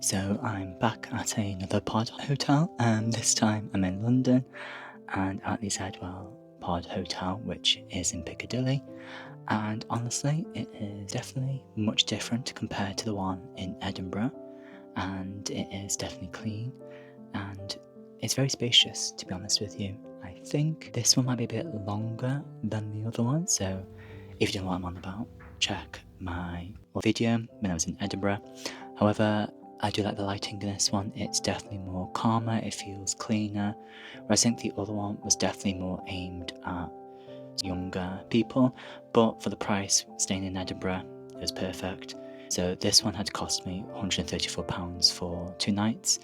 So I'm back at another pod hotel, and this time I'm in London and at the Edwell Pod Hotel, which is in Piccadilly. And honestly, it is definitely much different compared to the one in Edinburgh, and it is definitely clean and it's very spacious, to be honest with you. I think this one might be a bit longer than the other one, so if you don't know what I'm on about, check my video when I was in Edinburgh. However, I do like the lighting in this one. It's definitely more calmer, it feels cleaner, whereas I think the other one was definitely more aimed at younger people, but for the price, staying in Edinburgh, it was perfect. So this one had cost me £134 for 2 nights,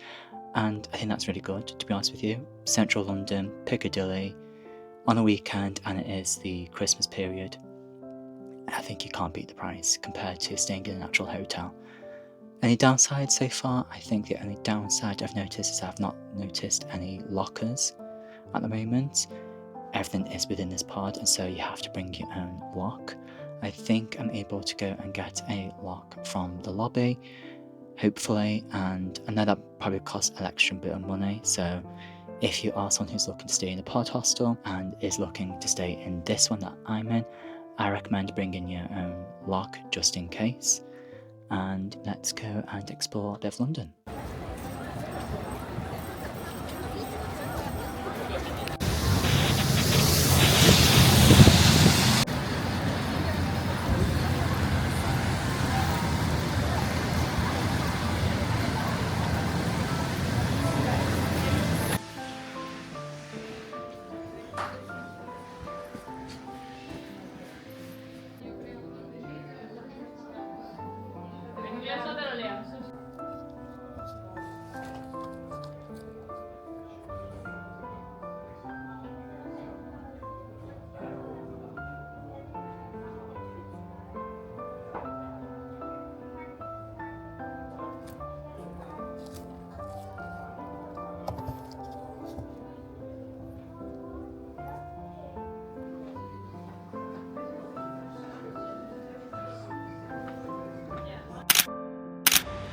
and I think that's really good, to be honest with you. Central London, Piccadilly, on a weekend, and it is the Christmas period. I think you can't beat the price compared to staying in an actual hotel. Any downside so far? I think the only downside I've noticed is I've not noticed any lockers at the moment. Everything is within this pod, and so you have to bring your own lock. I think I'm able to go and get a lock from the lobby, hopefully, and I know that probably costs an extra bit of money, so if you are someone who's looking to stay in a pod hostel and is looking to stay in this one that I'm in, I recommend bringing your own lock just in case. And let's go and explore a bit of London.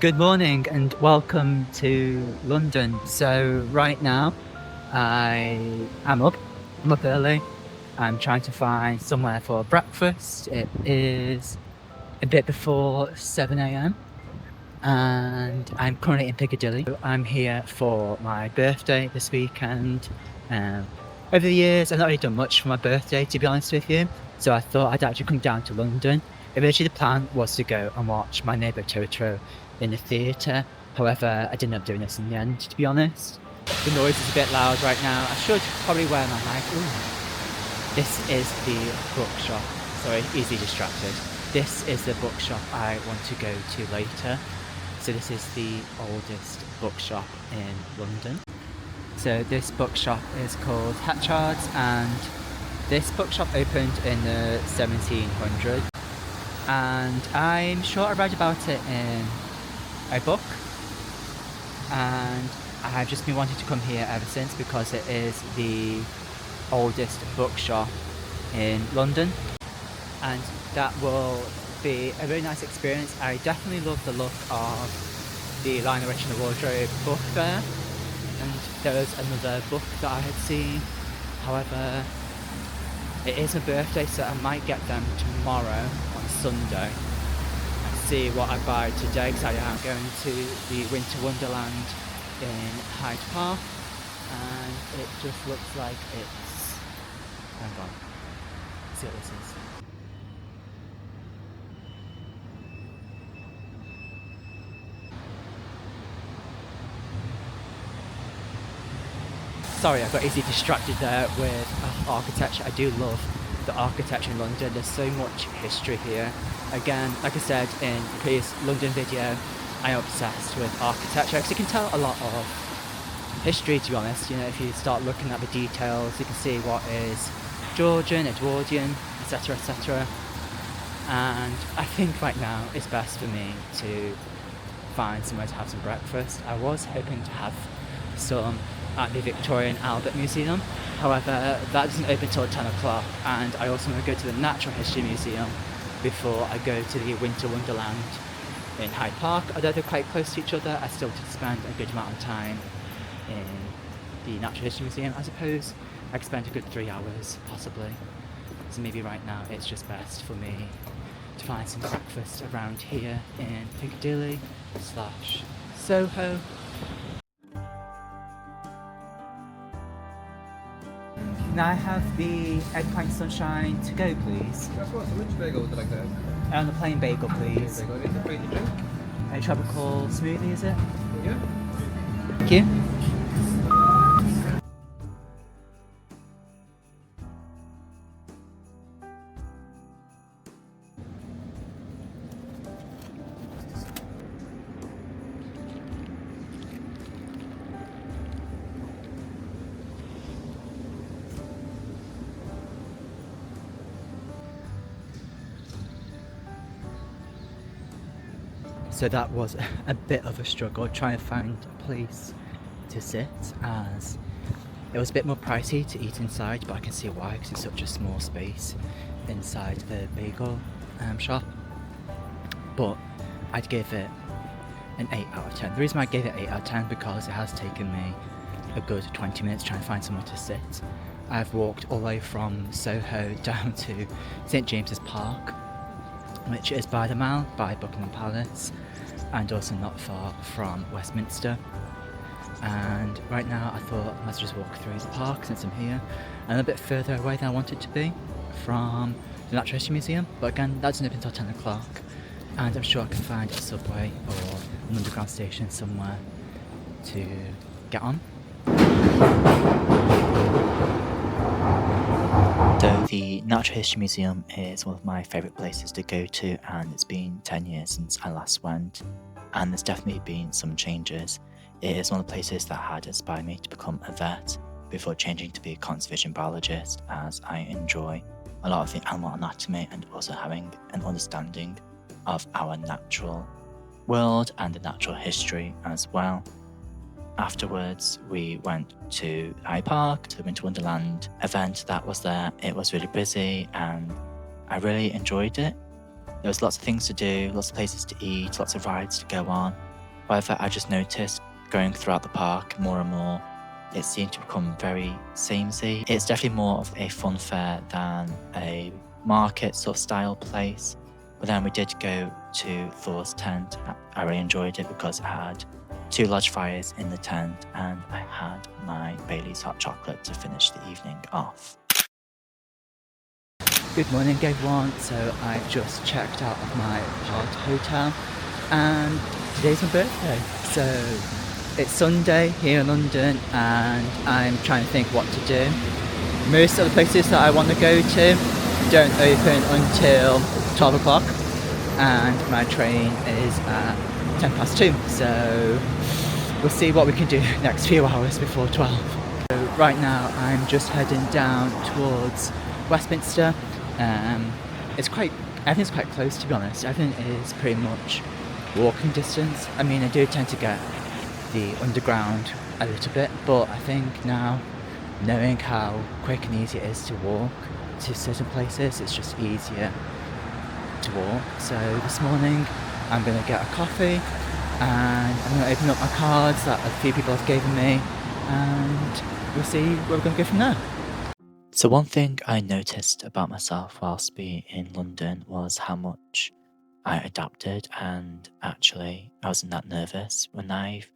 Good morning and welcome to London. So right now I'm up early. I'm trying to find somewhere for breakfast. It is a bit before 7 a.m. and I'm currently in Piccadilly. I'm here for my birthday this weekend. Over the years I've not really done much for my birthday, to be honest with you, so I thought I'd actually come down to London. Originally the plan was to go and watch My Neighbour Totoro in the theatre, however I didn't end up doing this in the end, to be honest. The noise is a bit loud right now. I should probably wear my mic. Ooh. This is the bookshop. Sorry, easily distracted. This is the bookshop I want to go to later. So this is the oldest bookshop in London. So this bookshop is called Hatchard's, and this bookshop opened in the 1700s. And I'm sure I read about it in a book, and I've just been wanting to come here ever since because it is the oldest bookshop in London, and that will be a really nice experience. I definitely love the look of the Lionel Richie in the Wardrobe book there, and there was another book that I had seen. However, it is my birthday, so I might get them tomorrow on Sunday. See what I buy today, because I am going to the Winter Wonderland in Hyde Park, and it just looks like it's... hang on, let's see what this is. Sorry, I got easily distracted there with architecture. I do love the architecture in London. There's so much history here. Again, like I said in the previous London video, I am obsessed with architecture because you can tell a lot of history, to be honest. You know, if you start looking at the details, you can see what is Georgian, Edwardian, etc, etc. And I think right now it's best for me to find somewhere to have some breakfast. I was hoping to have some at the Victoria and Albert Museum, however that doesn't open till 10 o'clock, and I also want to go to the Natural History Museum before I go to the Winter Wonderland in Hyde Park. Although they're quite close to each other, I still did spend a good amount of time in the Natural History Museum. I suppose I could spend a good 3 hours, possibly. So maybe right now it's just best for me to find some breakfast around here in Piccadilly / Soho. Can I have the eggplant sunshine to go, please? Of course, which bagel would you like to have? And the plain bagel, please. Bagel. Anything for you to drink? A tropical smoothie, is it? Yeah. Thank you. So that was a bit of a struggle trying to find a place to sit, as it was a bit more pricey to eat inside, but I can see why, because it's such a small space inside the bagel shop. But I'd give it an 8 out of 10. The reason I gave it 8 out of 10 because it has taken me a good 20 minutes trying to find somewhere to sit. I've walked all the way from Soho down to St James's Park, which is by the Mall, by Buckingham Palace, and also not far from Westminster. And right now I thought let's just walk through the park since I'm here, and a bit further away than I wanted to be from the Natural History Museum, but again that doesn't open until 10 o'clock, and I'm sure I can find a subway or an underground station somewhere to get on. So the Natural History Museum is one of my favourite places to go to, and it's been 10 years since I last went, and there's definitely been some changes. It is one of the places that had inspired me to become a vet before changing to be a conservation biologist, as I enjoy a lot of the animal anatomy and also having an understanding of our natural world and the natural history as well. Afterwards, we went to Hyde Park, to the Winter Wonderland event that was there. It was really busy and I really enjoyed it. There was lots of things to do, lots of places to eat, lots of rides to go on. However, I just noticed going throughout the park more and more, it seemed to become very samey. It's definitely more of a fun fair than a market sort of style place. But then we did go to Thor's tent. I really enjoyed it because it had 2 large fires in the tent, and I had my Bailey's hot chocolate to finish the evening off. Good morning everyone, so I've just checked out of my Hatchard hotel and today's my birthday. So it's Sunday here in London and I'm trying to think what to do. Most of the places that I want to go to don't open until 12 o'clock and my train is at 2:10, so we'll see what we can do next few hours before 12. So right now I'm just heading down towards Westminster. Everything's quite close, to be honest. Everything is pretty much walking distance. I mean, I do tend to get the underground a little bit, but I think now, knowing how quick and easy it is to walk to certain places, it's just easier to walk. So this morning I'm going to get a coffee and I'm going to open up my cards that a few people have given me, and we'll see where we're going to go from there. So one thing I noticed about myself whilst being in London was how much I adapted, and actually I wasn't that nervous. When I've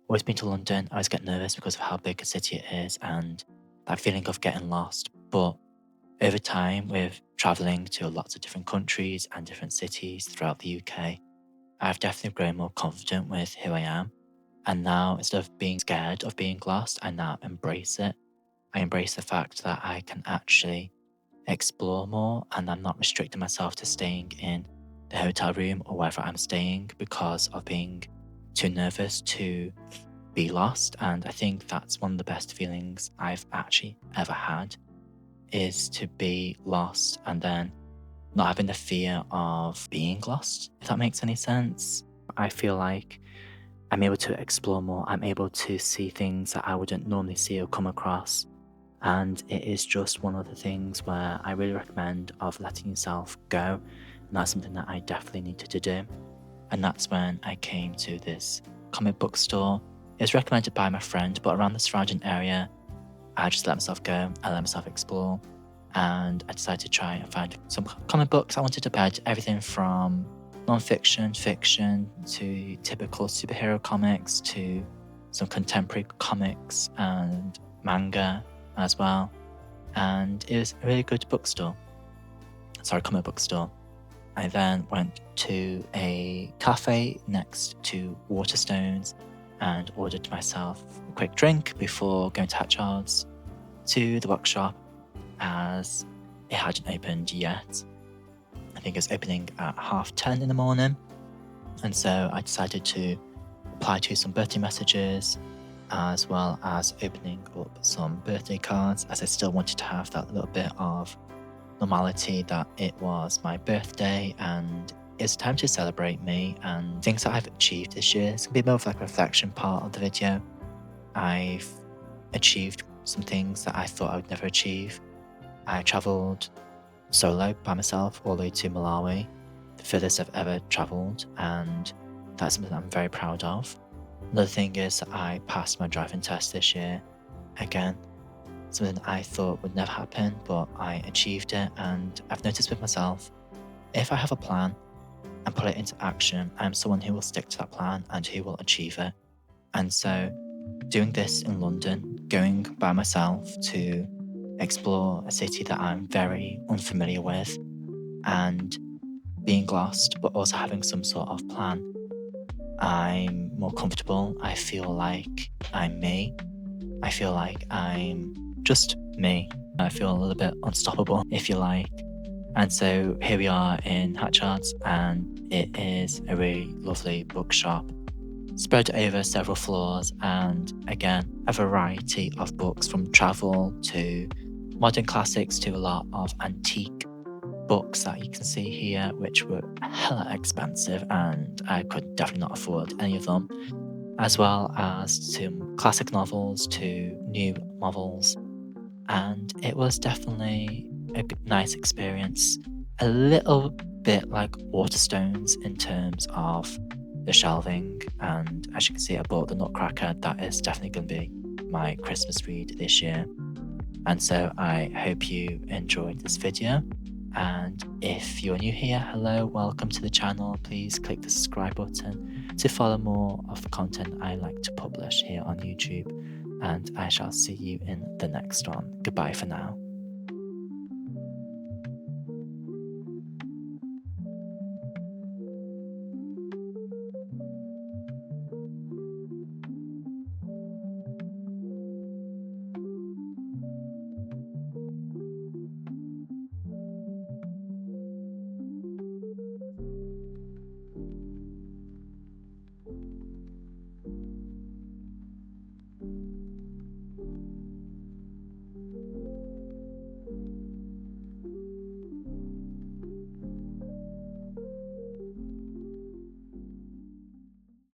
always been to London, I always get nervous because of how big a city it is and that feeling of getting lost. But over time, with travelling to lots of different countries and different cities throughout the UK, I've definitely grown more confident with who I am. And now, instead of being scared of being lost, I now embrace it. I embrace the fact that I can actually explore more and I'm not restricting myself to staying in the hotel room or wherever I'm staying because of being too nervous to be lost. And I think that's one of the best feelings I've actually ever had, is to be lost and then not having the fear of being lost, if that makes any sense. I feel like I'm able to explore more. I'm able to see things that I wouldn't normally see or come across. And it is just one of the things where I really recommend of letting yourself go. And that's something that I definitely needed to do. and that's when I came to this comic book store. It was recommended by my friend, but around the surrounding area, I just let myself go, I let myself explore, and I decided to try and find some comic books. I wanted to read everything from non-fiction, fiction, to typical superhero comics, to some contemporary comics and manga as well. And it was a really good comic book store. I then went to a cafe next to Waterstones and ordered myself a quick drink before going to Hatchard's to the bookshop, as it hadn't opened yet. I think it was opening at 10:30 in the morning, and so I decided to reply to some birthday messages as well as opening up some birthday cards, as I still wanted to have that little bit of normality that it was my birthday and it's time to celebrate me and things that I've achieved this year. It's going to be more of like a reflection part of the video. I've achieved some things that I thought I would never achieve. I travelled solo by myself all the way to Malawi, the furthest I've ever travelled, and that's something that I'm very proud of. Another thing is that I passed my driving test this year. Again, something I thought would never happen, but I achieved it, and I've noticed with myself, if I have a plan and put it into action, I'm someone who will stick to that plan and who will achieve it. And so doing this in London, going by myself to explore a city that I'm very unfamiliar with and being lost, but also having some sort of plan, I'm more comfortable. I feel like I'm me. I feel like I'm just me. I feel a little bit unstoppable, if you like. And so here we are in Hatchard's, and it is a really lovely bookshop spread over several floors, and again, a variety of books from travel to modern classics to a lot of antique books that you can see here, which were hella expensive and I could definitely not afford any of them, as well as some classic novels to new novels. And it was definitely a nice experience, a little bit like Waterstones in terms of the shelving. And as you can see, I bought the Nutcracker. That is definitely going to be my Christmas read this year. And so I hope you enjoyed this video. And if you're new here, hello, welcome to the channel. Please click the subscribe button to follow more of the content I like to publish here on YouTube. And I shall see you in the next one. Goodbye for now.